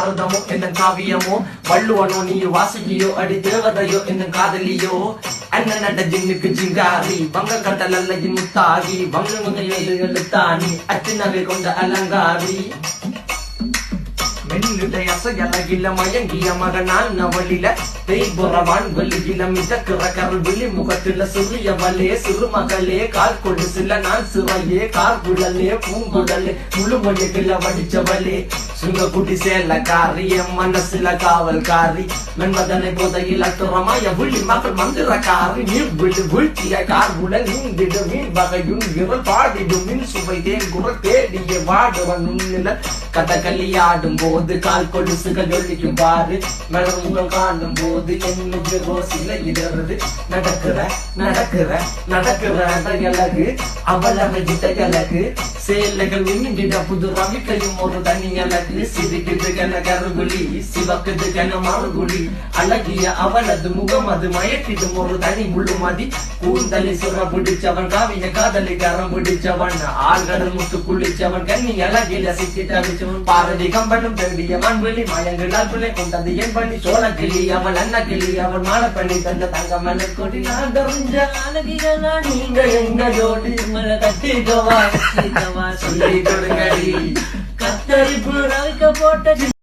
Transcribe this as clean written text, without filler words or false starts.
பாரதமோ என்ன காவியமோ வள்ளுவனோ நீ வாசிக்கியோ அடி தேவதையோ என்ன காதலியோ அண்ணன் நட ஜின்னுக்கு ஜிங்காரி வங்க கடல் அல்லையின் முத்தாகி வங்க எழுத்தாணி அச்சினவை கொண்ட அலங்காரி மென்னுடைய அசையலகில மயங்கிய மகனான் நவளில தேய்புறவான் வெளியில மிதக்கிற கரல் விழி முகத்தில சிறியவளே சிறுமகளே கால் கொண்டு சில நான் சிறையே கார்குழலே பூங்குழலே முழுமொழிகள வடிச்சவளே சுங்கக்குட்டி சேலக்காரி என் மனசுல காவல்காரி மென்மதனை போதையில் அத்துறமாய விழி மகள் மந்திரக்காரி நீர் விழு வீழ்த்திய கார்குழல் நீந்திடு மீன் வகையும் விரல் பாடிடும் மின் சுவை தேன் குரல் தேடிய வாடுவன் உன்னில கதகளி ஆடும் போது கால் கொலுசுகள் ஒழிக்கும் பாரு மலர் முகம் காணும் போது என்னுடைய ரோசில இடறது நடக்கிற நடக்கிற நடக்கிற அழகு அவளவை அழகு சேலைகள் மின்னிட புது ரவிக்கையும் ஒரு தனி அழகு சிரிக்குது கன கருகுலி சிவக்குது கன மறுகுலி அழகிய அவளது முகம் அது மயக்கிடும் ஒரு தனி முழுமதி கூந்தலி சுர பிடிச்சவன் காவிய காதலி கரம் பிடிச்சவன் ஆழ்கடல் முத்து குளிச்சவன் கண்ணி அழகில சிக்கி தவிச்சவன் பாரதி கம்பனும் தெண்டியவன் விழி மயங்களால் பிள்ளை கொண்டது என் பண்ணி சோழ கிளி அவன் அண்ண கிளி அவன் மாலை பண்ணி தந்த தங்க மலை கொடி நான் தெரிஞ்ச அழகிகளா நீங்க எங்க ஜோடி மலை கட்டிக்கவா சொல்லி கொடுங்கடி கத்தரிப்பு போட்ட